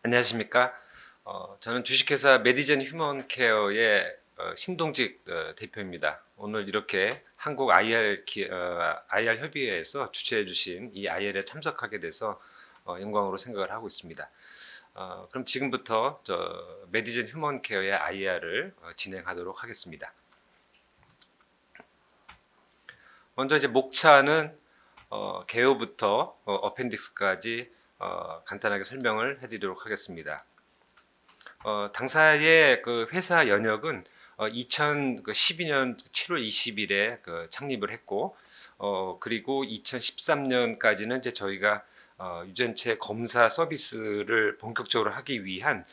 안녕하십니까? 저는 주식회사 메디젠 휴먼케어의 신동직 대표입니다. 오늘 이렇게 한국 IR 협의회에서 주최해 주신 이 IR에 참석하게 돼서 영광으로 생각을 하고 있습니다. 그럼 지금부터 메디젠 휴먼케어의 IR을 진행하도록 하겠습니다. 먼저 이제 목차는 개요부터 어펜딕스까지 간단하게 설명을 해드리도록 하겠습니다. 당사의 그 회사 연역은 2012년 7월 20일에 창립을 했고, 그리고 2013년까지는 이제 저희가 유전체 검사 서비스를 본격적으로 하기 위한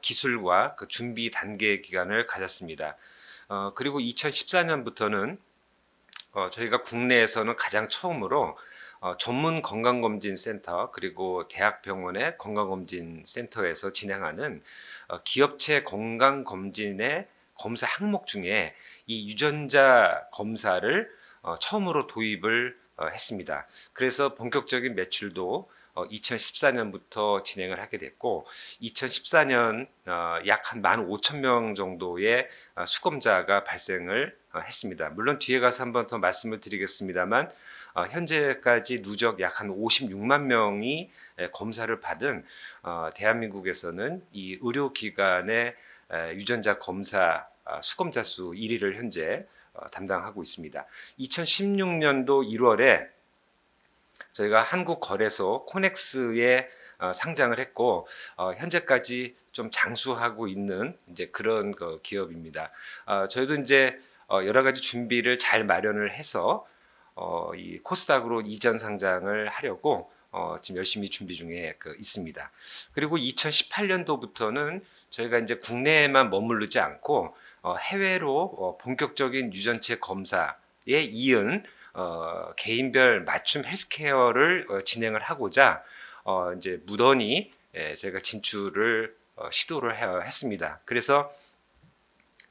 기술과 그 준비 단계 기간을 가졌습니다. 그리고 2014년부터는 저희가 국내에서는 가장 처음으로 전문 건강검진센터 그리고 대학병원의 건강검진센터에서 진행하는 기업체 건강검진의 검사 항목 중에 이 유전자 검사를 처음으로 도입을 했습니다. 그래서 본격적인 매출도 2014년부터 진행을 하게 됐고 2014년 약 한 15,000명 정도의 수검자가 발생을 했습니다. 물론 뒤에 가서 한번 더 말씀을 드리겠습니다만 현재까지 누적 약 한 56만 명이 검사를 받은 대한민국에서는 이 의료기관의 유전자 검사 수검자 수 1위를 현재 담당하고 있습니다. 2016년도 1월에 저희가 한국거래소 코넥스에 상장을 했고 현재까지 좀 장수하고 있는 이제 그런 기업입니다. 저희도 이제 여러 가지 준비를 잘 마련을 해서 이 코스닥으로 이전 상장을 하려고 지금 열심히 준비 중에 있습니다. 그리고 2018년도부터는 저희가 이제 국내에만 머무르지 않고 해외로 본격적인 유전체 검사에 이은 개인별 맞춤 헬스케어를 진행을 하고자 이제 무던히 저희가 진출을 시도를 했습니다. 그래서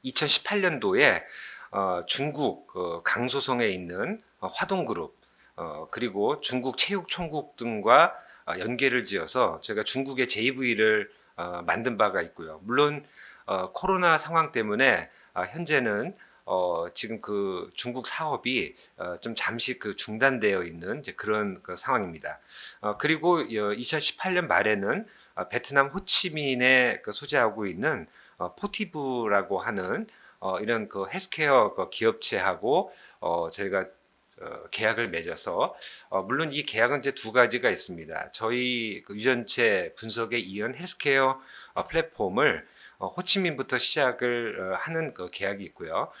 2018년도에 중국 강소성에 있는 화동그룹 그리고 중국 체육총국 등과 연계를 지어서 저희가 중국의 JV를 만든 바가 있고요. 물론 코로나 상황 때문에 현재는 지금 그 중국 사업이 좀 잠시 중단되어 있는 이제 그런 상황입니다. 그리고 2018년 말에는 베트남 호치민에 소재하고 있는 포티브라고 하는 이런 헬스케어 기업체하고 저희가 계약을 맺어서 물론 이 계약은 이제 두 가지가 있습니다. 저희 유전체 분석에 이은 헬스케어 플랫폼을 호치민부터 시작을 하는 계약이 있고요.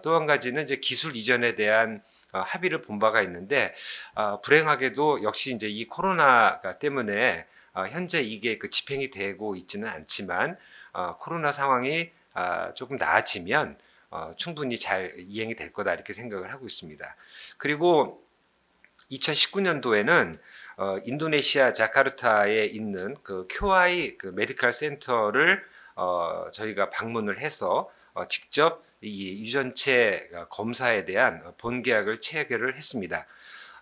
또 한 가지는 이제 기술 이전에 대한 합의를 본 바가 있는데 불행하게도 역시 이제 이 코로나가 때문에 현재 이게 집행이 되고 있지는 않지만 코로나 상황이 조금 나아지면 충분히 잘 이행이 될 거다 이렇게 생각을 하고 있습니다. 그리고 2019년도에는 인도네시아 자카르타에 있는 큐아이 메디컬 센터를 저희가 방문을 해서 직접 이 유전체 검사에 대한 본계약을 체결을 했습니다.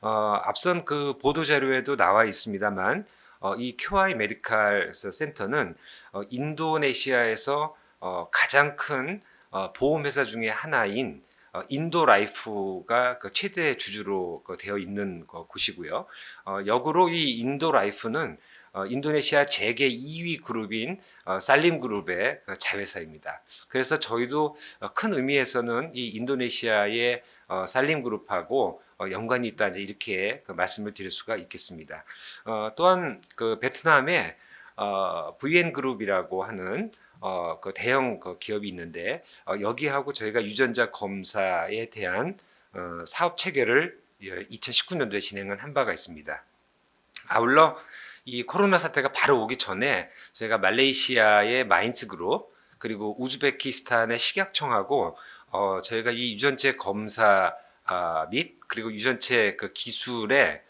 앞선 그 보도 자료에도 나와 있습니다만 이 큐아이 메디컬 센터는 인도네시아에서 가장 큰 보험회사 중에 하나인 인도라이프가 최대 주주로 되어 있는 곳이고요. 역으로 이 인도라이프는 인도네시아 재계 2위 그룹인 살림그룹의 자회사입니다. 그래서 저희도 큰 의미에서는 이 인도네시아의 살림그룹하고 연관이 있다 이렇게 말씀을 드릴 수가 있겠습니다. 또한 베트남의 VN그룹이라고 하는 대형 기업이 있는데 여기하고 저희가 유전자 검사에 대한 사업 체계를 2019년도에 진행을 한 바가 있습니다. 아울러 이 코로나 사태가 바로 오기 전에 저희가 말레이시아의 마인츠그룹 그리고 우즈베키스탄의 식약청하고 저희가 이 유전체 검사 및 그리고 유전체 기술의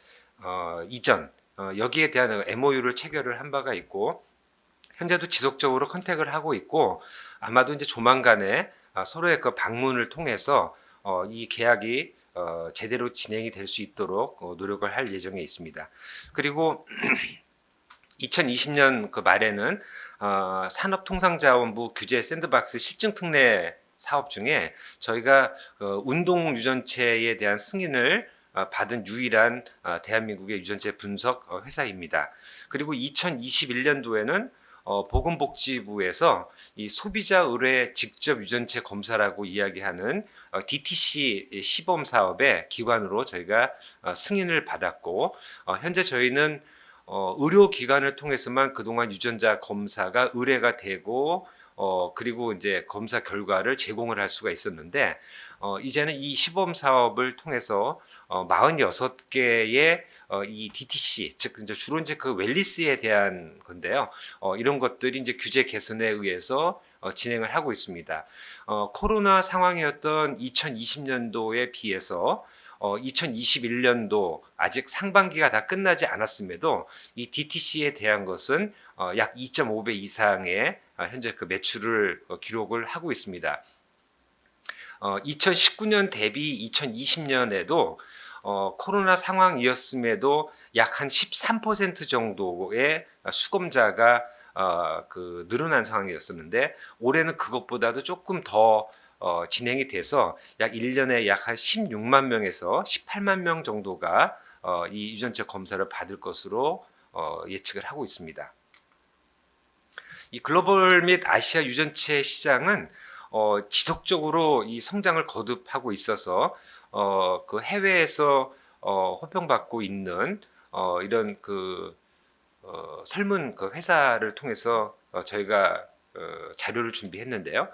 이전 여기에 대한 MOU를 체결을 한 바가 있고 현재도 지속적으로 컨택을 하고 있고 아마도 이제 조만간에 서로의 방문을 통해서 이 계약이 제대로 진행이 될 수 있도록 노력을 할 예정에 있습니다. 그리고 2020년 그 말에는 산업통상자원부 규제 샌드박스 실증 특례 사업 중에 저희가 운동 유전체에 대한 승인을 받은 유일한 대한민국의 유전체 분석 회사입니다. 그리고 2021년도에는 보건복지부에서 이 소비자 의뢰 직접 유전체 검사라고 이야기하는 DTC 시범 사업의 기관으로 저희가 승인을 받았고, 현재 저희는 의료기관을 통해서만 그동안 유전자 검사가 의뢰가 되고 그리고 이제 검사 결과를 제공을 할 수가 있었는데, 이제는 이 시범 사업을 통해서 46개의 이 DTC, 즉 이제 주로 이제 그 웰니스에 대한 건데요. 이런 것들이 이제 규제 개선에 의해서 진행을 하고 있습니다. 코로나 상황이었던 2020년도에 비해서 2021년도 아직 상반기가 다 끝나지 않았음에도 이 DTC에 대한 것은 약 2.5배 이상의 현재 그 매출을 기록을 하고 있습니다. 2019년 대비 2020년에도 코로나 상황이었음에도 약 한 13% 정도의 수검자가 늘어난 상황이었었는데, 올해는 그것보다도 조금 더 진행이 돼서 약 1년에 약 한 16만 명에서 18만 명 정도가 이 유전체 검사를 받을 것으로 예측을 하고 있습니다. 이 글로벌 및 아시아 유전체 시장은 지속적으로 이 성장을 거듭하고 있어서 그 해외에서 호평받고 있는 이런 설문 그 회사를 통해서 저희가 자료를 준비했는데요.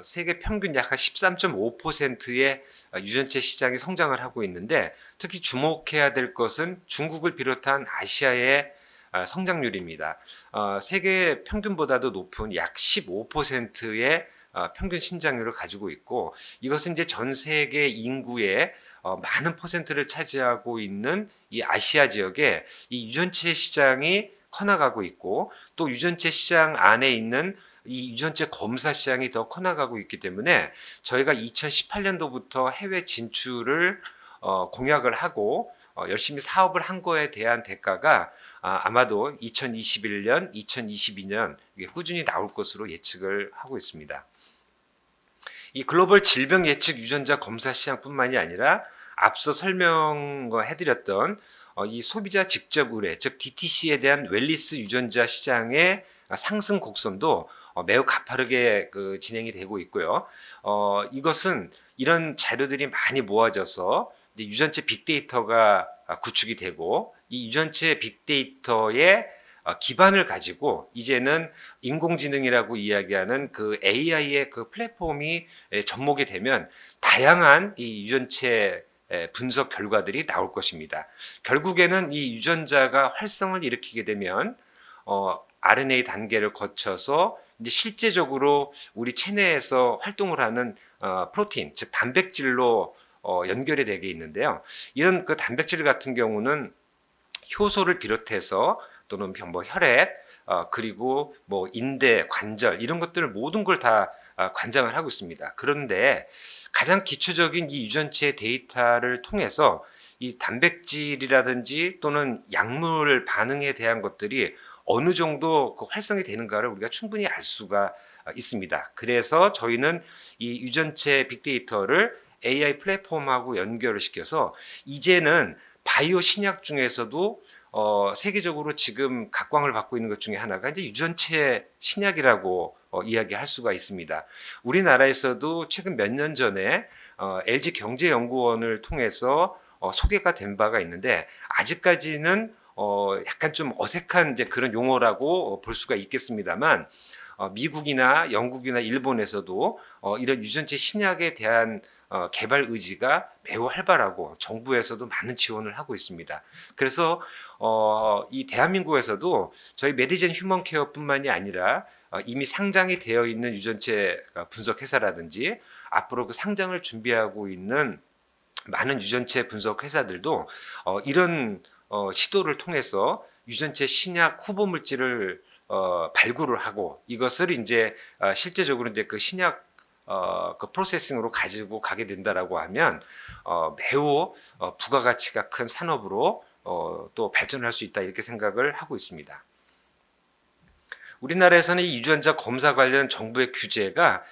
세계 평균 약 한 13.5%의 유전체 시장이 성장을 하고 있는데, 특히 주목해야 될 것은 중국을 비롯한 아시아의 성장률입니다. 세계 평균보다도 높은 약 15%의 평균 신장률을 가지고 있고, 이것은 이제 전 세계 인구의 많은 퍼센트를 차지하고 있는 이 아시아 지역에 이 유전체 시장이 커나가고 있고, 또 유전체 시장 안에 있는 이 유전체 검사 시장이 더 커나가고 있기 때문에 저희가 2018년도부터 해외 진출을 공약을 하고 열심히 사업을 한 거에 대한 대가가 아마도 2021년, 2022년 꾸준히 나올 것으로 예측을 하고 있습니다. 이 글로벌 질병 예측 유전자 검사 시장뿐만이 아니라 앞서 설명해드렸던 이 소비자 직접 의뢰, 즉 DTC에 대한 웰니스 유전자 시장의 상승 곡선도 매우 가파르게 진행이 되고 있고요. 이것은 이런 자료들이 많이 모아져서 이제 유전체 빅데이터가 구축이 되고, 이 유전체 빅데이터의 기반을 가지고 이제는 인공지능이라고 이야기하는 그 AI의 그 플랫폼이 접목이 되면 다양한 이 유전체 분석 결과들이 나올 것입니다. 결국에는 이 유전자가 활성을 일으키게 되면 RNA 단계를 거쳐서 이제 실제적으로 우리 체내에서 활동을 하는 프로테인, 즉 단백질로 연결이 되게 있는데요. 이런 그 단백질 같은 경우는 효소를 비롯해서 또는 뭐 혈액, 그리고 뭐 인대, 관절 이런 것들 모든 걸 다 관장을 하고 있습니다. 그런데 가장 기초적인 이 유전체 데이터를 통해서 이 단백질이라든지 또는 약물 반응에 대한 것들이 어느 정도 활성이 되는가를 우리가 충분히 알 수가 있습니다. 그래서 저희는 이 유전체 빅데이터를 AI 플랫폼하고 연결을 시켜서 이제는 바이오 신약 중에서도 세계적으로 지금 각광을 받고 있는 것 중에 하나가 이제 유전체 신약이라고 이야기할 수가 있습니다. 우리나라에서도 최근 몇 년 전에 LG 경제연구원을 통해서 소개가 된 바가 있는데, 아직까지는 약간 좀 어색한 이제 그런 용어라고 볼 수가 있겠습니다만, 미국이나 영국이나 일본에서도 이런 유전체 신약에 대한 개발 의지가 매우 활발하고 정부에서도 많은 지원을 하고 있습니다. 그래서 이 대한민국에서도 저희 메디젠 휴먼케어뿐만이 아니라 이미 상장이 되어 있는 유전체 분석 회사라든지 앞으로 그 상장을 준비하고 있는 많은 유전체 분석 회사들도 이런 시도를 통해서 유전체 신약 후보 물질을 발굴을 하고, 이것을 이제 실제적으로 이제 그 신약 그 프로세싱으로 가지고 가게 된다라고 하면 매우 부가가치가 큰 산업으로 또 발전할 수 있다 이렇게 생각을 하고 있습니다. 우리나라에서는 이 유전자 검사 관련 정부의 규제가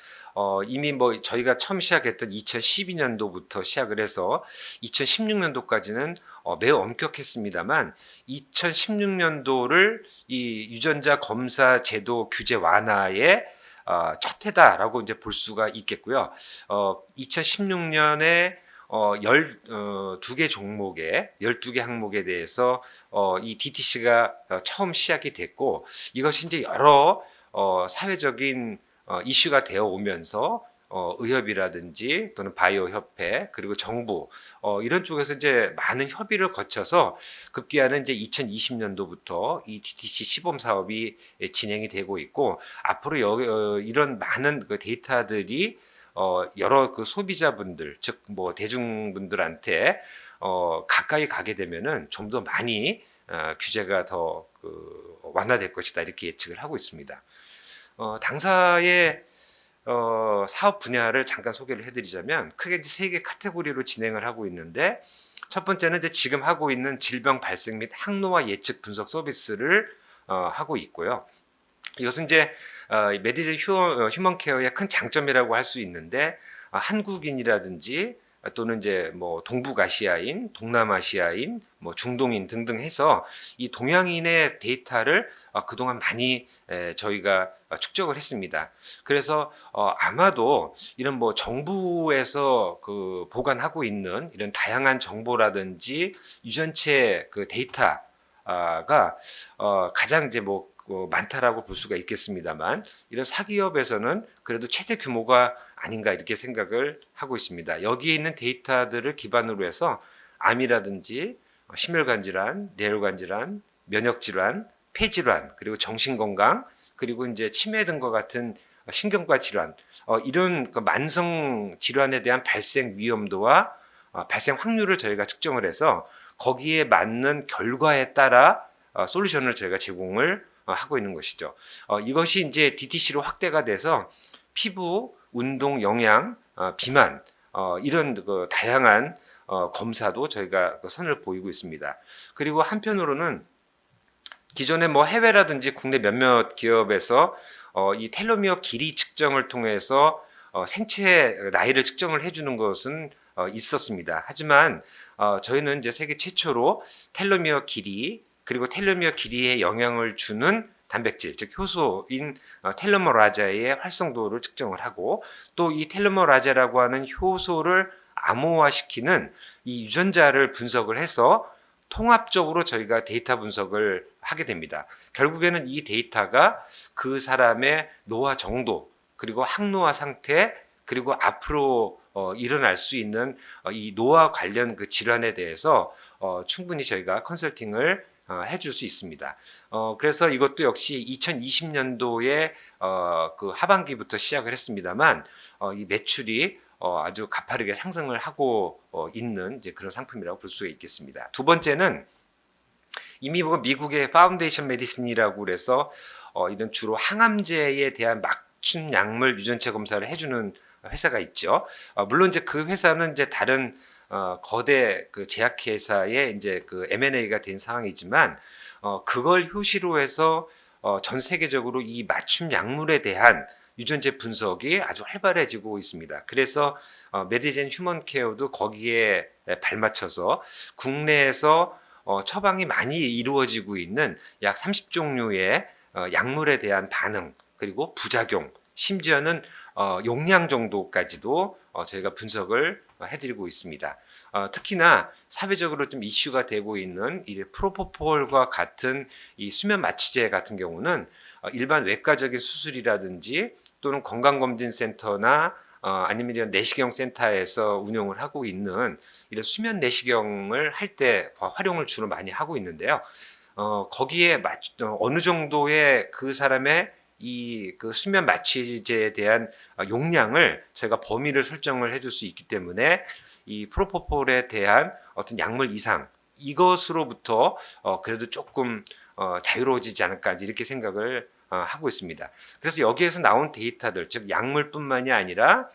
이미 뭐 저희가 처음 시작했던 2012년도부터 시작을 해서 2016년도까지는 매우 엄격했습니다만 2016년도를 이 유전자 검사 제도 규제 완화의 첫 해다라고 이제 볼 수가 있겠고요. 2016년에 12개 종목에 12개 항목에 대해서 이 DTC가 처음 시작이 됐고 이것이 이제 여러 사회적인 이슈가 되어 오면서 의협이라든지 또는 바이오 협회 그리고 정부 이런 쪽에서 이제 많은 협의를 거쳐서 급기야는 이제 2020년도부터 이 DTC 시범 사업이 진행이 되고 있고 앞으로 이런 많은 그 데이터들이 여러 그 소비자분들 즉 뭐 대중분들한테 가까이 가게 되면은 좀 더 많이 규제가 더 완화될 것이다 이렇게 예측을 하고 있습니다. 당사의 사업 분야를 잠깐 소개를 해드리자면 크게 이제 3개 카테고리로 진행을 하고 있는데 첫 번째는 이제 지금 하고 있는 질병 발생 및 항노화 예측 분석 서비스를 하고 있고요. 이것은 이제 메디슨 휴먼 케어의 큰 장점이라고 할 수 있는데 한국인이라든지 또는 이제 뭐 동북아시아인, 동남아시아인, 뭐 중동인 등등 해서 이 동양인의 데이터를 그동안 많이 저희가 축적을 했습니다. 그래서 아마도 이런 뭐 정부에서 그 보관하고 있는 이런 다양한 정보라든지 유전체 그 데이터가 가장 이제 뭐 많다라고 볼 수가 있겠습니다만 이런 사기업에서는 그래도 최대 규모가 아닌가 이렇게 생각을 하고 있습니다. 여기에 있는 데이터들을 기반으로 해서 암이라든지 심혈관 질환, 뇌혈관 질환, 면역 질환, 폐질환, 그리고 정신 건강, 그리고 이제 치매 등과 같은 신경과 질환, 이런 그 만성 질환에 대한 발생 위험도와 발생 확률을 저희가 측정을 해서 거기에 맞는 결과에 따라 솔루션을 저희가 제공을 하고 있는 것이죠. 이것이 이제 DTC로 확대가 돼서 피부, 운동, 영양, 비만 이런 그 다양한 검사도 저희가 선을 보이고 있습니다. 그리고 한편으로는 기존에 뭐 해외라든지 국내 몇몇 기업에서 이 텔로미어 길이 측정을 통해서 생체 나이를 측정을 해주는 것은 있었습니다. 하지만 저희는 이제 세계 최초로 텔로미어 길이 그리고 텔로미어 길이에 영향을 주는 단백질, 즉 효소인 텔로머라자의 활성도를 측정을 하고 또 이 텔로머라자라고 하는 효소를 암호화시키는 이 유전자를 분석을 해서 통합적으로 저희가 데이터 분석을 하게 됩니다. 결국에는 이 데이터가 그 사람의 노화 정도 그리고 항노화 상태 그리고 앞으로 일어날 수 있는 이 노화 관련 그 질환에 대해서 충분히 저희가 컨설팅을 해줄 수 있습니다. 그래서 이것도 역시 2020년도에 그 하반기부터 시작을 했습니다만 이 매출이 아주 가파르게 상승을 하고 있는 이제 그런 상품이라고 볼 수가 있겠습니다. 두 번째는 이미 미국의 파운데이션 메디슨이라고 그래서 이런 주로 항암제에 대한 맞춤 약물 유전체 검사를 해주는 회사가 있죠. 물론 이제 그 회사는 이제 다른 거대 그 제약회사의 이제 그 M&A가 된 상황이지만 그걸 효시로 해서 전 세계적으로 이 맞춤 약물에 대한 유전체 분석이 아주 활발해지고 있습니다. 그래서 메디젠 휴먼 케어도 거기에 발맞춰서 국내에서 처방이 많이 이루어지고 있는 약 30종류의 약물에 대한 반응 그리고 부작용 심지어는 용량 정도까지도 저희가 분석을 해드리고 있습니다. 특히나 사회적으로 좀 이슈가 되고 있는 이 프로포폴과 같은 이 수면 마취제 같은 경우는 일반 외과적인 수술이라든지 또는 건강검진센터나 아니면 이런 내시경 센터에서 운영을 하고 있는 이런 수면 내시경을 할 때 활용을 주로 많이 하고 있는데요. 거기에 어느 정도의 그 사람의 이 그 수면 마취제에 대한 용량을 저희가 범위를 설정을 해줄 수 있기 때문에 이 프로포폴에 대한 어떤 약물 이상 이것으로부터 그래도 조금 자유로워지지 않을까 이렇게 생각을 하고 있습니다. 그래서 여기에서 나온 데이터들 즉 약물뿐만이 아니라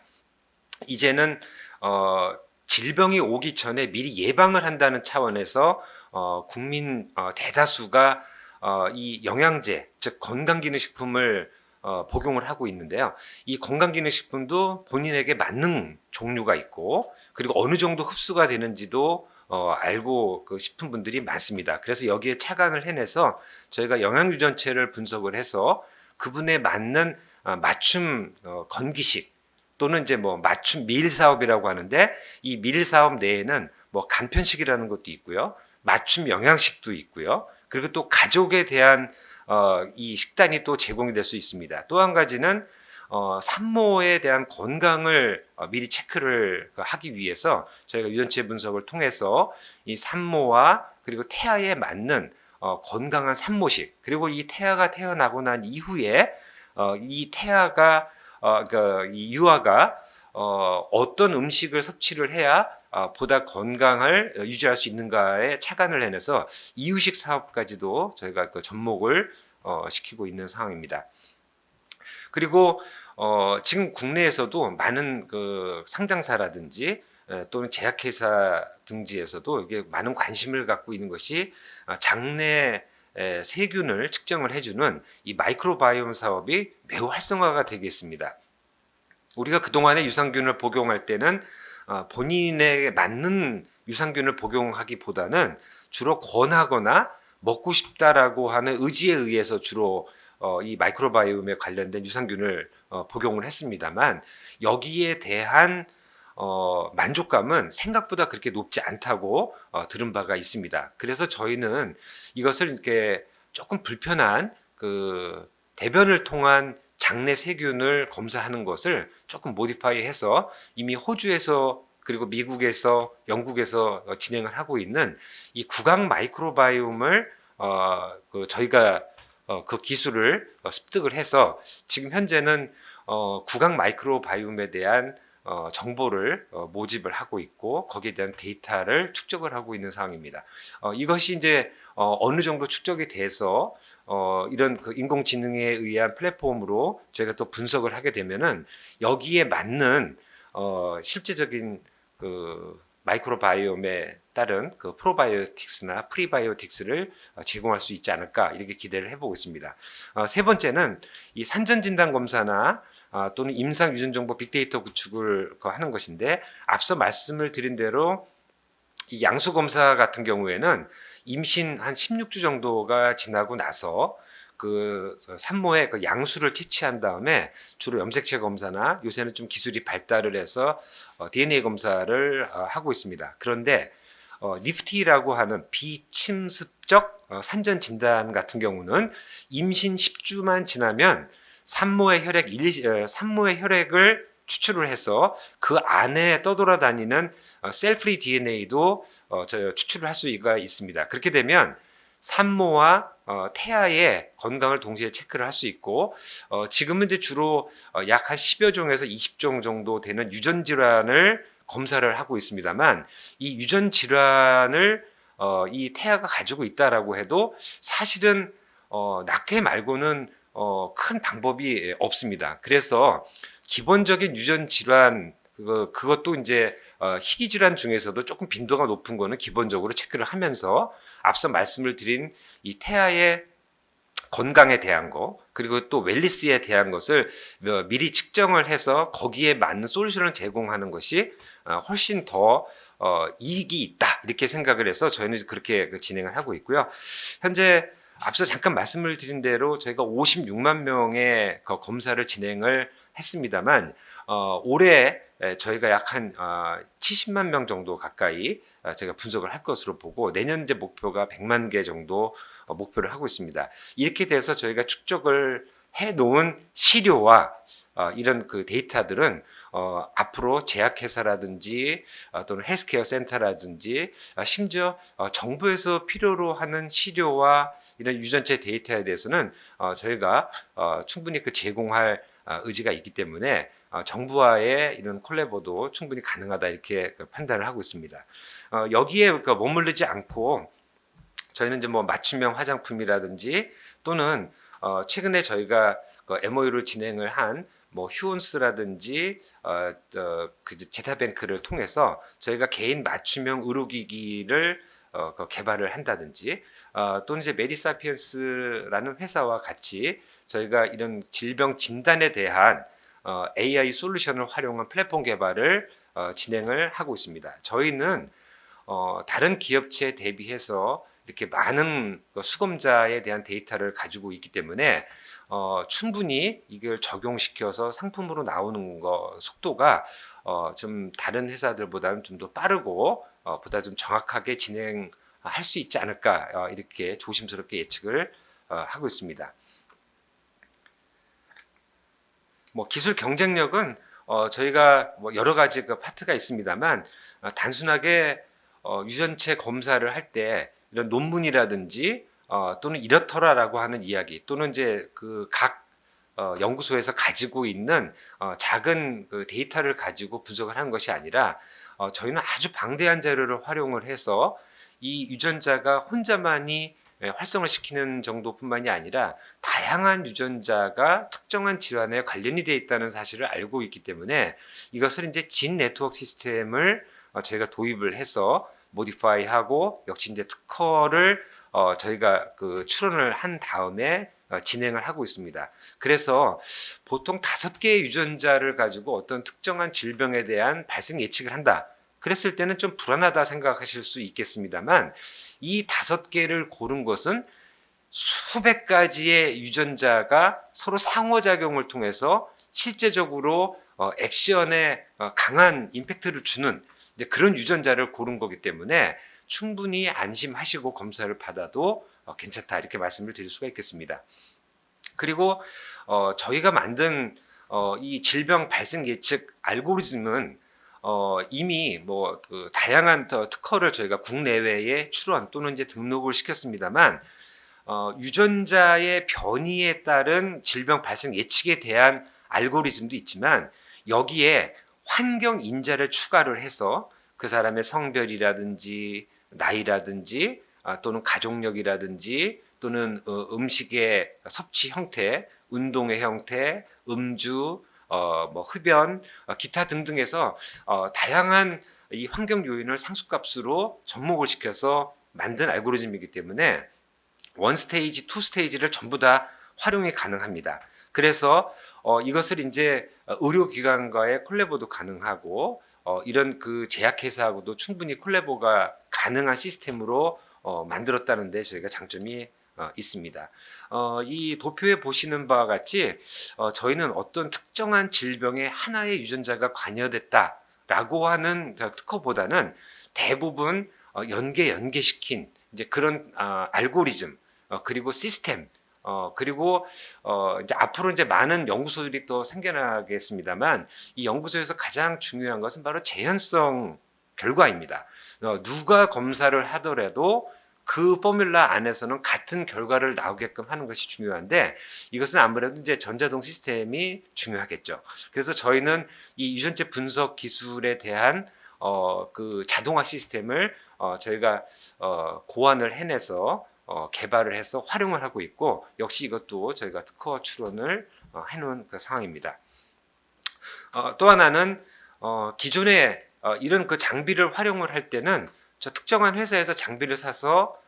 이제는 질병이 오기 전에 미리 예방을 한다는 차원에서 국민 대다수가 이 영양제, 즉 건강기능식품을 복용을 하고 있는데요. 이 건강기능식품도 본인에게 맞는 종류가 있고, 그리고 어느 정도 흡수가 되는지도 알고 싶은 분들이 많습니다. 그래서 여기에 착안을 해내서 저희가 영양유전체를 분석을 해서 그분에 맞는 맞춤 건기식 또는 이제 뭐 맞춤 밀 사업이라고 하는데, 이 밀 사업 내에는 뭐 간편식이라는 것도 있고요, 맞춤 영양식도 있고요, 그리고 또 가족에 대한 이 식단이 또 제공이 될 수 있습니다. 또 한 가지는 산모에 대한 건강을 미리 체크를 하기 위해서 저희가 유전체 분석을 통해서 이 산모와 그리고 태아에 맞는 건강한 산모식, 그리고 이 태아가 태어나고 난 이후에 이 태아가 이 유아가 어떤 음식을 섭취를 해야 보다 건강을 유지할 수 있는가에 착안을 해내서 이유식 사업까지도 저희가 접목을 시키고 있는 상황입니다. 그리고 지금 국내에서도 많은 상장사라든지 또는 제약회사 등지에서도 이게 많은 관심을 갖고 있는 것이 장내 세균을 측정을 해주는 이 마이크로바이옴 사업이 매우 활성화가 되겠습니다. 우리가 그동안에 유산균을 복용할 때는 본인에게 맞는 유산균을 복용하기보다는 주로 권하거나 먹고 싶다라고 하는 의지에 의해서 주로 이 마이크로바이옴에 관련된 유산균을 복용을 했습니다만, 여기에 대한 만족감은 생각보다 그렇게 높지 않다고 들은 바가 있습니다. 그래서 저희는 이것을 이렇게 조금 불편한 대변을 통한 장내 세균을 검사하는 것을 조금 모디파이해서 이미 호주에서 그리고 미국에서 영국에서 진행을 하고 있는 이 구강 마이크로바이옴을 저희가 그 기술을 습득을 해서 지금 현재는 구강 마이크로바이옴에 대한 정보를 모집을 하고 있고, 거기에 대한 데이터를 축적을 하고 있는 상황입니다. 이것이 이제 어느 정도 축적이 돼서 이런 인공지능에 의한 플랫폼으로 저희가 또 분석을 하게 되면은 여기에 맞는 실제적인 마이크로바이옴에 따른 프로바이오틱스나 프리바이오틱스를 제공할 수 있지 않을까, 이렇게 기대를 해보고 있습니다. 세 번째는 이 산전 진단 검사나 또는 임상 유전 정보 빅데이터 구축을 하는 것인데, 앞서 말씀을 드린 대로 이 양수 검사 같은 경우에는 임신 한 16주 정도가 지나고 나서 산모의 양수를 채취한 다음에 주로 염색체 검사나 요새는 좀 기술이 발달을 해서 DNA 검사를 하고 있습니다. 그런데 니프티라고 하는 비침습적 산전 진단 같은 경우는 임신 10주만 지나면 산모의 혈액을 추출을 해서 그 안에 떠돌아다니는 셀프리 DNA도 추출을 할 수가 있습니다. 그렇게 되면 산모와 태아의 건강을 동시에 체크를 할 수 있고, 지금은 이제 주로 약 한 10여 종에서 20종 정도 되는 유전 질환을 검사를 하고 있습니다만, 이 유전 질환을 이 태아가 가지고 있다라고 해도 사실은 낙태 말고는 큰 방법이 없습니다. 그래서 기본적인 유전 질환, 그것도 이제 희귀 질환 중에서도 조금 빈도가 높은 거는 기본적으로 체크를 하면서 앞서 말씀을 드린 이 태아의 건강에 대한 거, 그리고 또 웰리스에 대한 것을 미리 측정을 해서 거기에 맞는 솔루션을 제공하는 것이 훨씬 더 이익이 있다, 이렇게 생각을 해서 저희는 그렇게 진행을 하고 있고요. 현재 앞서 잠깐 말씀을 드린 대로 저희가 56만 명의 검사를 진행을 했습니다만, 올해 저희가 약 한 70만 명 정도 가까이 제가 분석을 할 것으로 보고, 내년 이제 목표가 100만 개 정도 목표를 하고 있습니다. 이렇게 돼서 저희가 축적을 해 놓은 시료와 이런 데이터들은 앞으로 제약회사라든지 또는 헬스케어 센터라든지 심지어 정부에서 필요로 하는 시료와 이런 유전체 데이터에 대해서는 저희가 충분히 제공할 의지가 있기 때문에 정부와의 이런 콜라보도 충분히 가능하다, 이렇게 판단을 하고 있습니다. 여기에 머무르지 않고 저희는 이제 뭐 맞춤형 화장품이라든지 또는 최근에 저희가 MOU를 진행을 한 뭐 휴온스라든지 제타뱅크를 통해서 저희가 개인 맞춤형 의료기기를 그 개발을 한다든지 또는 이제 메디사피언스라는 회사와 같이 저희가 이런 질병 진단에 대한 AI 솔루션을 활용한 플랫폼 개발을 진행을 하고 있습니다. 저희는 다른 기업체에 대비해서 이렇게 많은 수검자에 대한 데이터를 가지고 있기 때문에 충분히 이걸 적용시켜서 상품으로 나오는 속도가 좀 다른 회사들보다는 좀 더 빠르고 보다 좀 정확하게 진행할 수 있지 않을까 이렇게 조심스럽게 예측을 하고 있습니다. 뭐 기술 경쟁력은 저희가 뭐 여러 가지 그 파트가 있습니다만 단순하게 유전체 검사를 할 때 이런 논문이라든지 또는 이렇더라라고 하는 이야기 또는 이제 그 각 연구소에서 가지고 있는 작은 그 데이터를 가지고 분석을 하는 것이 아니라 저희는 아주 방대한 자료를 활용을 해서 이 유전자가 혼자만이 활성을 시키는 정도뿐만이 아니라 다양한 유전자가 특정한 질환에 관련이 되어 있다는 사실을 알고 있기 때문에 이것을 이제 진 네트워크 시스템을 저희가 도입을 해서 모디파이하고 역시 이제 특허를 저희가 그 출원을 한 다음에 진행을 하고 있습니다. 그래서 보통 5개의 유전자를 가지고 어떤 특정한 질병에 대한 발생 예측을 한다. 그랬을 때는 좀 불안하다 생각하실 수 있겠습니다만 이 5개를 고른 것은 수백 가지의 유전자가 서로 상호작용을 통해서 실제적으로 액션에 강한 임팩트를 주는 이제 그런 유전자를 고른 거기 때문에 충분히 안심하시고 검사를 받아도 괜찮다 이렇게 말씀을 드릴 수가 있겠습니다. 그리고 저희가 만든 이 질병 발생 예측 알고리즘은 이미 뭐 그 다양한 특허를 저희가 국내외에 출원 또는 이제 등록을 시켰습니다만 유전자의 변이에 따른 질병 발생 예측에 대한 알고리즘도 있지만 여기에 환경 인자를 추가를 해서 그 사람의 성별이라든지 나이라든지 또는 가족력이라든지 또는 음식의 섭취 형태, 운동의 형태, 음주, 뭐 흡연, 기타 등등에서 다양한 이 환경 요인을 상수값으로 접목을 시켜서 만든 알고리즘이기 때문에 원 스테이지, 투 스테이지를 전부 다 활용이 가능합니다. 그래서 이것을 이제 의료기관과의 콜라보도 가능하고 이런 그 제약회사하고도 충분히 콜라보가 가능한 시스템으로 만들었다는 데 저희가 장점이 있습니다. 이 도표에 보시는 바와 같이 저희는 어떤 특정한 질병의 하나의 유전자가 관여됐다라고 하는 특허보다는 대부분 연계시킨 이제 그런 알고리즘 그리고 시스템 그리고 이제 앞으로 이제 많은 연구소들이 또 생겨나겠습니다만 이 연구소에서 가장 중요한 것은 바로 재현성 결과입니다. 누가 검사를 하더라도 그 포뮬라 안에서는 같은 결과를 나오게끔 하는 것이 중요한데 이것은 아무래도 이제 전자동 시스템이 중요하겠죠. 그래서 저희는 이 유전체 분석 기술에 대한 그 자동화 시스템을 저희가 고안을 해내서 개발을 해서 활용을 하고 있고 역시 이것도 저희가 특허 출원을 해놓은 그 상황입니다. 또 하나는 기존에 이런 그 장비를 활용을 할 때는 저 특정한 회사에서 장비를 사서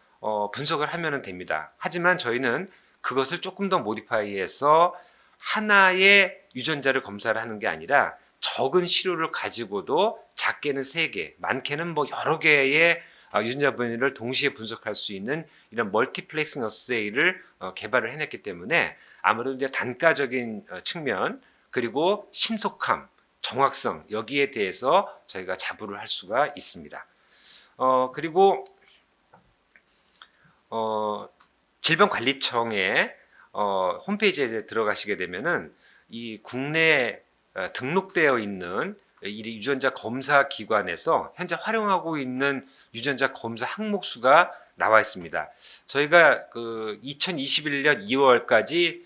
분석을 하면 됩니다. 하지만 저희는 그것을 조금 더 모디파이해서 하나의 유전자를 검사를 하는 게 아니라 적은 시료를 가지고도 작게는 3개, 많게는 뭐 여러 개의 유전자 변이를 동시에 분석할 수 있는 이런 멀티플렉싱 어세이를 개발을 해냈기 때문에 아무래도 이제 단가적인 측면 그리고 신속함, 정확성 여기에 대해서 저희가 자부를 할 수가 있습니다. 그리고 질병관리청의 홈페이지에 들어가시게 되면은 이 국내 등록되어 있는 이 유전자 검사 기관에서 현재 활용하고 있는 유전자 검사 항목 수가 나와 있습니다. 저희가 그 2021년 2월까지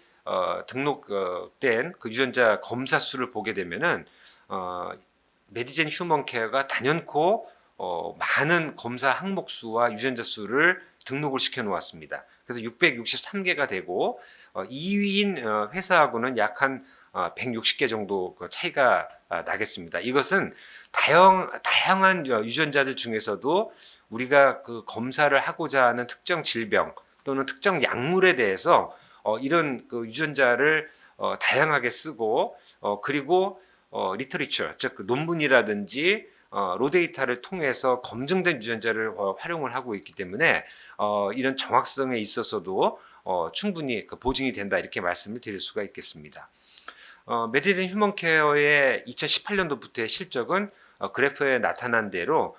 등록된 그 유전자 검사 수를 보게 되면은 메디젠 휴먼 케어가 단연코 많은 검사 항목 수와 유전자 수를 등록을 시켜 놓았습니다. 그래서 663개가 되고 2위인 회사하고는 약 한 160개 정도 그 차이가 나겠습니다. 이것은 다양한 유전자들 중에서도 우리가 그 검사를 하고자 하는 특정 질병 또는 특정 약물에 대해서 이런 그 유전자를 다양하게 쓰고 그리고 리터리처 즉 그 논문이라든지 로데이터를 통해서 검증된 유전자를 활용을 하고 있기 때문에 이런 정확성에 있어서도 충분히 그 보증이 된다 이렇게 말씀을 드릴 수가 있겠습니다. 메디든 휴먼케어의 2018년도부터의 실적은 그래프에 나타난 대로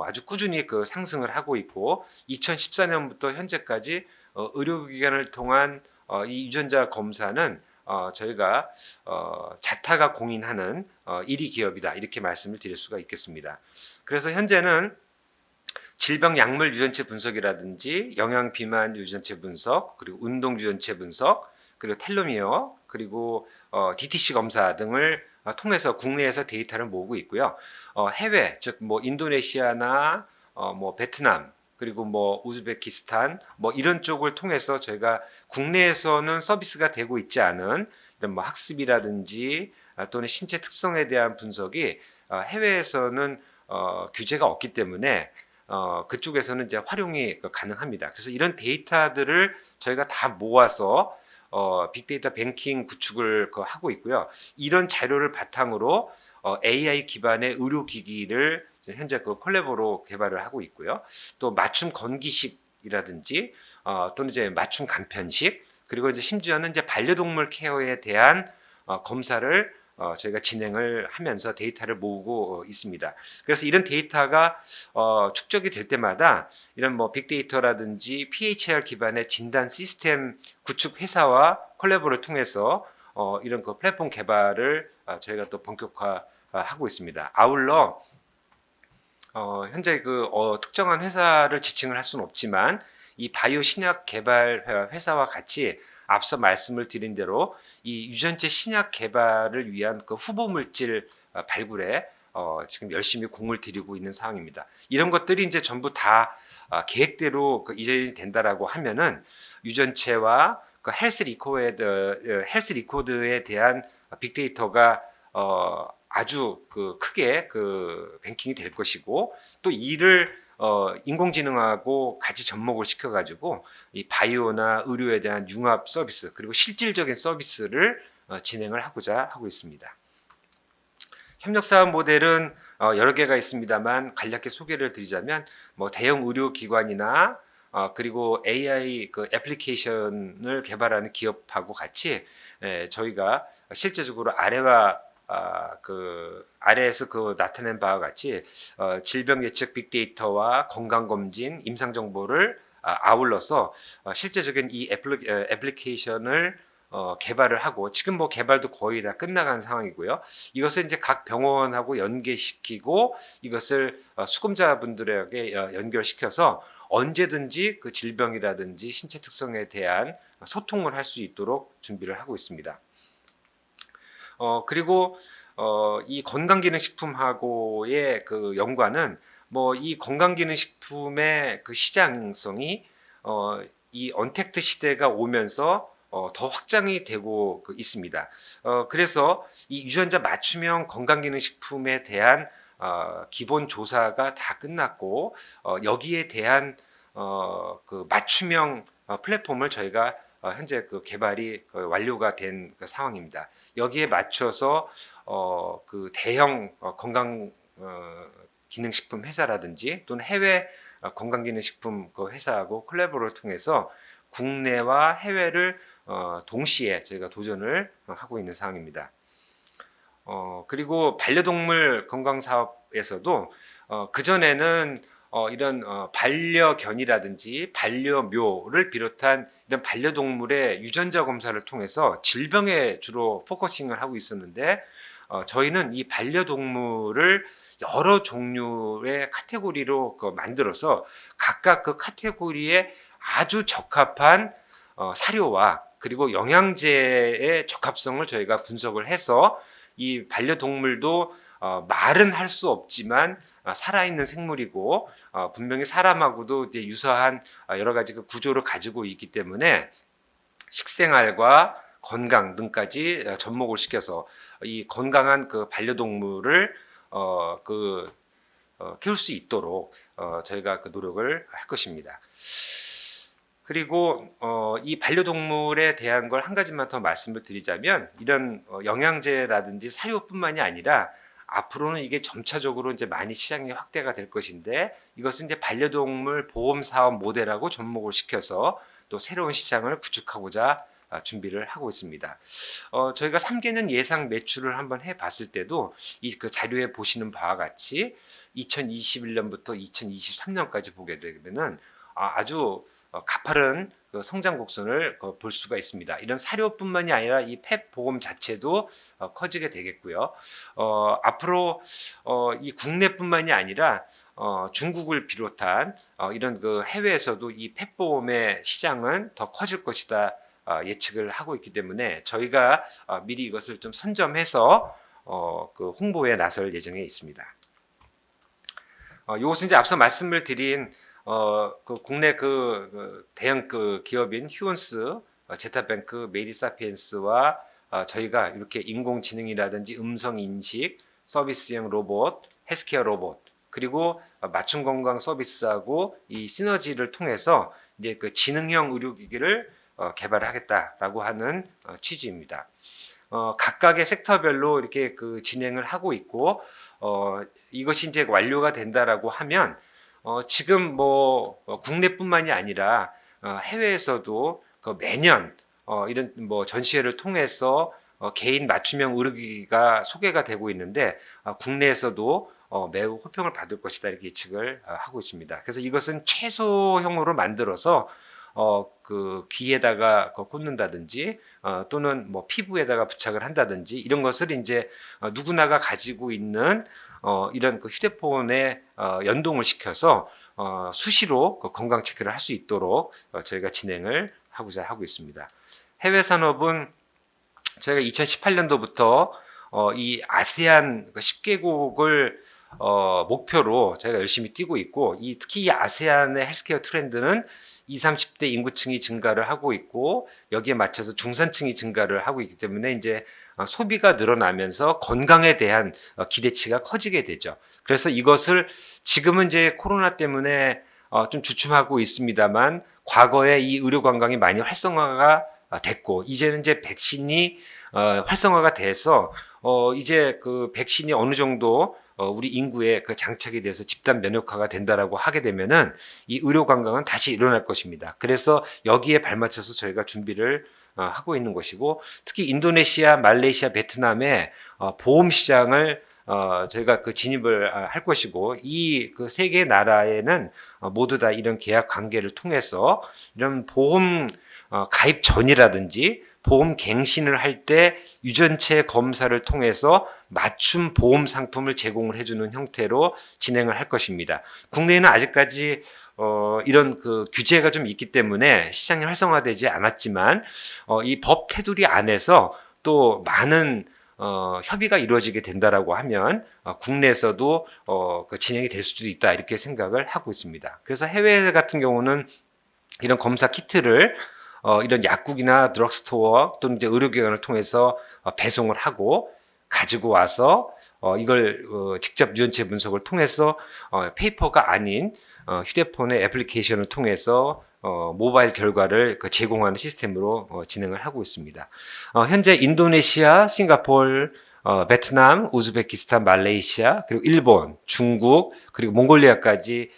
아주 꾸준히 그 상승을 하고 있고 2014년부터 현재까지 의료기관을 통한 이 유전자 검사는 저희가 자타가 공인하는 1위 기업이다 이렇게 말씀을 드릴 수가 있겠습니다. 그래서 현재는 질병 약물 유전체 분석이라든지 영양 비만 유전체 분석 그리고 운동 유전체 분석 그리고 텔로미어 그리고 DTC 검사 등을 통해서 국내에서 데이터를 모으고 있고요. 해외 즉 뭐 인도네시아나 뭐 베트남 그리고 뭐 우즈베키스탄 뭐 이런 쪽을 통해서 저희가 국내에서는 서비스가 되고 있지 않은 이런 뭐 학습이라든지 또는 신체 특성에 대한 분석이 해외에서는 규제가 없기 때문에 그쪽에서는 이제 활용이 가능합니다. 그래서 이런 데이터들을 저희가 다 모아서 빅데이터 뱅킹 구축을 하고 있고요. 이런 자료를 바탕으로 AI 기반의 의료기기를 현재 그 콜라보로 개발을 하고 있고요. 또 맞춤 건기식이라든지 또는 이제 맞춤 간편식 그리고 이제 심지어는 이제 반려동물 케어에 대한 검사를 저희가 진행을 하면서 데이터를 모으고 있습니다. 그래서 이런 데이터가 축적이 될 때마다 이런 뭐 빅데이터라든지 PHR 기반의 진단 시스템 구축 회사와 콜라보를 통해서 이런 그 플랫폼 개발을 저희가 또 본격화하고 있습니다. 아울러 현재 그 특정한 회사를 지칭을 할 수는 없지만 이 바이오 신약 개발 회사와 같이 앞서 말씀을 드린 대로 이 유전체 신약 개발을 위한 그 후보 물질 발굴에 지금 열심히 공을 들이고 있는 상황입니다. 이런 것들이 이제 전부 다 계획대로 이전이 된다라고 하면은 유전체와 그 헬스 리코드에 대한 빅데이터가 아주 그 크게 그 뱅킹이 될 것이고 또 이를 인공지능하고 같이 접목을 시켜가지고 이 바이오나 의료에 대한 융합 서비스 그리고 실질적인 서비스를 진행을 하고자 하고 있습니다. 협력사업 모델은 여러 개가 있습니다만 간략히 소개를 드리자면 뭐 대형 의료기관이나 그리고 AI 그 애플리케이션을 개발하는 기업하고 같이 저희가 실제적으로 아래에서 그 나타낸 바와 같이 질병 예측 빅데이터와 건강 검진, 임상 정보를 아울러서 실제적인 이 애플리케이션을 개발을 하고 지금 뭐 개발도 거의 다 끝나간 상황이고요. 이것을 이제 각 병원하고 연계시키고 이것을 수검자분들에게 연결시켜서 언제든지 그 질병이라든지 신체 특성에 대한 소통을 할 수 있도록 준비를 하고 있습니다. 그리고 이 건강기능식품하고의 그 연관은 뭐 이 건강기능식품의 그 시장성이 이 언택트 시대가 오면서 더 확장이 되고 있습니다. 그래서 이 유전자 맞춤형 건강기능식품에 대한 기본 조사가 다 끝났고 여기에 대한 그 맞춤형 플랫폼을 저희가 현재 그 개발이 완료가 된 상황입니다. 여기에 맞춰서 그 대형 건강 기능식품 회사라든지 또는 해외 건강기능식품 그 회사하고 콜라보를 통해서 국내와 해외를 동시에 저희가 도전을 하고 있는 상황입니다. 그리고 반려동물 건강 사업에서도 그전에는 이런 반려견이라든지 반려묘를 비롯한 이런 반려동물의 유전자 검사를 통해서 질병에 주로 포커싱을 하고 있었는데 저희는 이 반려동물을 여러 종류의 카테고리로 만들어서 각각 그 카테고리에 아주 적합한 사료와 그리고 영양제의 적합성을 저희가 분석을 해서 이 반려동물도 말은 할 수 없지만 살아있는 생물이고 분명히 사람하고도 이제 유사한 여러 가지 그 구조를 가지고 있기 때문에 식생활과 건강 등까지 접목을 시켜서 이 건강한 그 반려동물을 키울 수 있도록 저희가 그 노력을 할 것입니다. 그리고 이 반려동물에 대한 걸 한 가지만 더 말씀을 드리자면, 이런 영양제라든지 사료뿐만이 아니라 앞으로는 이게 점차적으로 이제 많이 시장이 확대가 될 것인데, 이것은 이제 반려동물 보험 사업 모델하고 접목을 시켜서 또 새로운 시장을 구축하고자 준비를 하고 있습니다. 저희가 3개년 예상 매출을 한번 해봤을 때도 이 그 자료에 보시는 바와 같이 2021년부터 2023년까지 보게 되면은 아주 가파른 그 성장 곡선을 볼 수가 있습니다. 이런 사료뿐만이 아니라 이 펫 보험 자체도 커지게 되겠고요. 앞으로 이 국내뿐만이 아니라 중국을 비롯한 이런 그 해외에서도 이 펫 보험의 시장은 더 커질 것이다 예측을 하고 있기 때문에, 저희가 미리 이것을 좀 선점해서 그 홍보에 나설 예정에 있습니다. 이것은 이제 앞서 말씀을 드린 그 국내 그 대형 그 기업인 휴원스, 제타뱅크, 메디사피엔스와 저희가 이렇게 인공지능이라든지 음성 인식, 서비스형 로봇, 헬스케어 로봇, 그리고 맞춤 건강 서비스하고 이 시너지를 통해서 이제 그 지능형 의료기기를 개발하겠다라고 하는 취지입니다. 각각의 섹터별로 이렇게 그 진행을 하고 있고, 이것이 이제 완료가 된다라고 하면 지금 뭐 국내뿐만이 아니라 해외에서도 그 매년 이런 뭐 전시회를 통해서 개인 맞춤형 의료기기가 소개가 되고 있는데, 국내에서도 매우 호평을 받을 것이다 이렇게 예측을 하고 있습니다. 그래서 이것은 최소형으로 만들어서 그 귀에다가 꽂는다든지 또는 뭐 피부에다가 부착을 한다든지 이런 것을 이제 누구나가 가지고 있는 이런 그 휴대폰에 연동을 시켜서 수시로 그 건강 체크를 할 수 있도록 저희가 진행을 하고자 하고 있습니다. 해외 산업은 저희가 2018년도부터 이 아세안 10개국을 목표로 저희가 열심히 뛰고 있고, 특히 이 아세안의 헬스케어 트렌드는 20, 30대 인구층이 증가를 하고 있고, 여기에 맞춰서 중산층이 증가를 하고 있기 때문에 이제 소비가 늘어나면서 건강에 대한 기대치가 커지게 되죠. 그래서 이것을 지금은 이제 코로나 때문에 좀 주춤하고 있습니다만, 과거에 이 의료 관광이 많이 활성화가 됐고, 이제는 이제 백신이 활성화가 돼서 이제 그 백신이 어느 정도 우리 인구에 그 장착이 돼서 집단 면역화가 된다라고 하게 되면은 이 의료 관광은 다시 일어날 것입니다. 그래서 여기에 발맞춰서 저희가 준비를 하고 있는 것이고, 특히 인도네시아, 말레이시아, 베트남의 보험 시장을 저희가 그 진입을 할 것이고, 이 그 세 개 나라에는 모두 다 이런 계약 관계를 통해서 이런 보험 가입 전이라든지 보험 갱신을 할 때 유전체 검사를 통해서 맞춤 보험 상품을 제공을 해주는 형태로 진행을 할 것입니다. 국내에는 아직까지 이런 그 규제가 좀 있기 때문에 시장이 활성화되지 않았지만, 이 법 테두리 안에서 또 많은 협의가 이루어지게 된다라고 하면 국내에서도 그 진행이 될 수도 있다 이렇게 생각을 하고 있습니다. 그래서 해외 같은 경우는 이런 검사 키트를 이런 약국이나 드럭스토어 또는 이제 의료기관을 통해서 배송을 하고 가지고 와서 이걸 직접 유전체 분석을 통해서 페이퍼가 아닌 휴대폰의 애플리케이션을 통해서 모바일 결과를 제공하는 시스템으로 진행을 하고 있습니다. 현재 인도네시아, 싱가포르, 베트남, 우즈베키스탄, 말레이시아, 그리고 일본, 중국, 그리고 몽골리아까지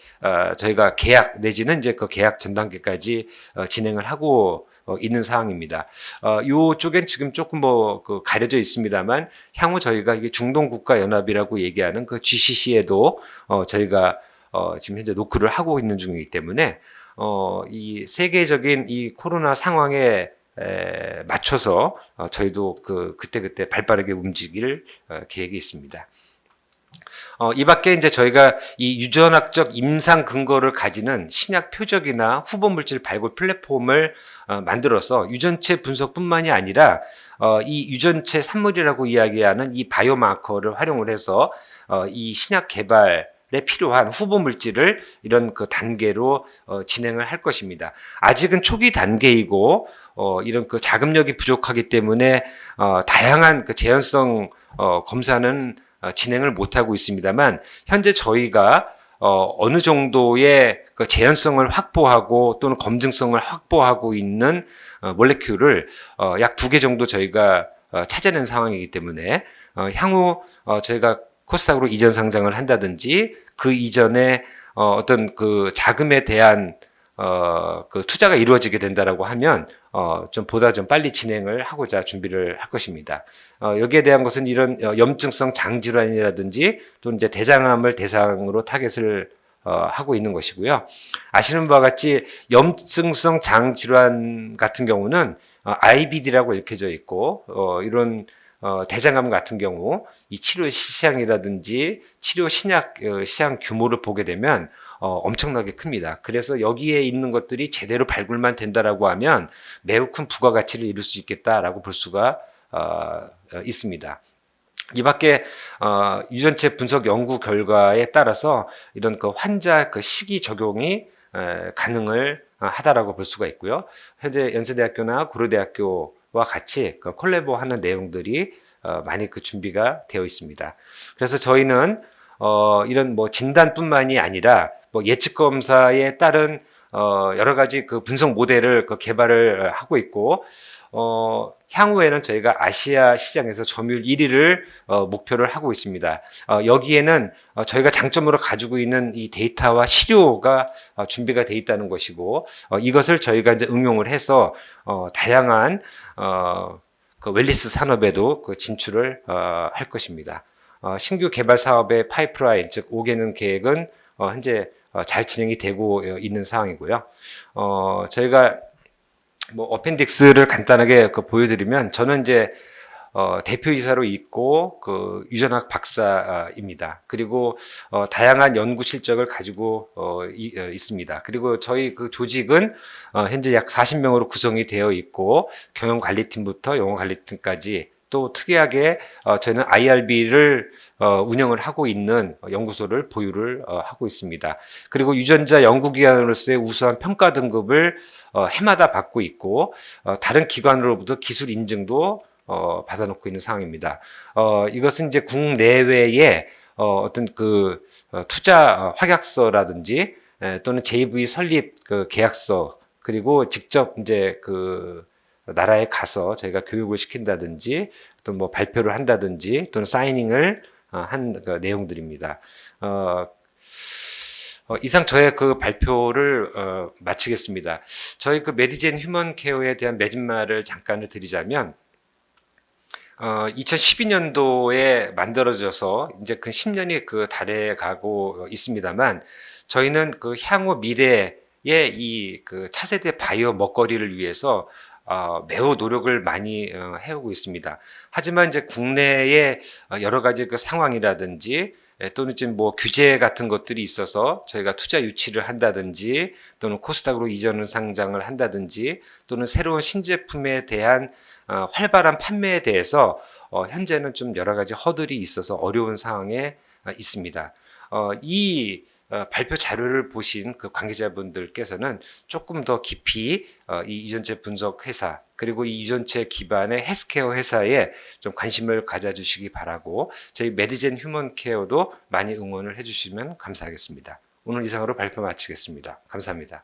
저희가 계약 내지는 이제 그 계약 전 단계까지 진행을 하고 있는 상황입니다. 요쪽엔 지금 조금 그 가려져 있습니다만, 향후 저희가 이게 중동국가연합이라고 얘기하는 그 GCC에도 저희가 지금 현재 노크를 하고 있는 중이기 때문에 이 세계적인 이 코로나 상황에 맞춰서 저희도 그때그때 발빠르게 움직일 계획이 있습니다. 이 밖에 이제 저희가 이 유전학적 임상 근거를 가지는 신약 표적이나 후보 물질 발굴 플랫폼을 만들어서 유전체 분석뿐만이 아니라 이 유전체 산물이라고 이야기하는 이 바이오마커를 활용을 해서 이 신약 개발 필요한 후보 물질을 이런 그 단계로 진행을 할 것입니다. 아직은 초기 단계이고 이런 그 자금력이 부족하기 때문에 다양한 그 재현성 검사는 진행을 못하고 있습니다만 현재 저희가 어느 정도의 그 재현성을 확보하고 또는 검증성을 확보하고 있는 몰레큘을 약 2개 정도 저희가 찾아낸 상황이기 때문에 향후 저희가 코스닥으로 이전 상장을 한다든지 그 이전에 어떤 그 자금에 대한 그 투자가 이루어지게 된다라고 하면 좀 보다 좀 빨리 진행을 하고자 준비를 할 것입니다. 여기에 대한 것은 이런 염증성 장질환이라든지 또 이제 대장암을 대상으로 타겟을 하고 있는 것이고요. 아시는 바와 같이 염증성 장질환 같은 경우는 IBD라고 읽혀져 있고 이런 대장암 같은 경우 이 치료 시장이라든지 치료 신약 시장 규모를 보게 되면 엄청나게 큽니다. 그래서 여기에 있는 것들이 제대로 발굴만 된다라고 하면 매우 큰 부가가치를 이룰 수 있겠다라고 볼 수가 있습니다. 이 밖에 유전체 분석 연구 결과에 따라서 이런 그 환자 그 시기 적용이 가능을 하다라고 볼 수가 있고요. 현재 연세대학교나 고려대학교와 같이 그 콜래보하는 내용들이 많이 그 준비가 되어 있습니다. 그래서 저희는 이런 뭐 진단뿐만이 아니라 뭐 예측 검사에 따른 여러 가지 그 분석 모델을 그 개발을 하고 있고 향후에는 저희가 아시아 시장에서 점유율 1위를 목표를 하고 있습니다. 여기에는 저희가 장점으로 가지고 있는 이 데이터와 시료가 준비가 돼 있다는 것이고 이것을 저희가 이제 응용을 해서 다양한 그 웰니스 산업에도 그 진출을 할 것입니다. 신규 개발 사업의 파이프라인 즉 5개년 계획은 현재 잘 진행이 되고 있는 상황이고요. 저희가 뭐 어펜딕스를 간단하게 그 보여드리면 저는 이제 대표이사로 있고 그 유전학 박사입니다. 그리고 다양한 연구 실적을 가지고 있습니다. 그리고 저희 그 조직은 현재 약 40명으로 구성이 되어 있고 경영관리팀부터 영어관리팀까지 또 특이하게 저희는 IRB를 운영을 하고 있는 연구소를 보유를 하고 있습니다. 그리고 유전자 연구기관으로서의 우수한 평가 등급을 해마다 받고 있고 다른 기관으로부터 기술 인증도 받아놓고 있는 상황입니다. 이것은 이제 국내외에 어떤 그 투자 확약서라든지 또는 JV 설립 그 계약서 그리고 직접 이제 그 나라에 가서 저희가 교육을 시킨다든지 또 뭐 발표를 한다든지 또는 사이닝을 한 그 내용들입니다. 이상 저의 그 발표를 마치겠습니다. 저희 그 메디젠 휴먼 케어에 대한 맺은말을 잠깐을 드리자면 2012년도에 만들어져서 이제 그 10년이 그 달에 가고 있습니다만 저희는 그 향후 미래의 이 그 차세대 바이오 먹거리를 위해서 매우 노력을 많이 해오고 있습니다. 하지만 이제 국내의 여러 가지 그 상황이라든지 또는 지금 뭐 규제 같은 것들이 있어서 저희가 투자 유치를 한다든지 또는 코스닥으로 이전 상장을 한다든지 또는 새로운 신제품에 대한 활발한 판매에 대해서 현재는 좀 여러 가지 허들이 있어서 어려운 상황에 있습니다. 이 발표 자료를 보신 그 관계자분들께서는 조금 더 깊이 이 유전체 분석 회사 그리고 이 유전체 기반의 헬스케어 회사에 좀 관심을 가져주시기 바라고 저희 메디젠 휴먼 케어도 많이 응원을 해주시면 감사하겠습니다. 오늘 이상으로 발표 마치겠습니다. 감사합니다.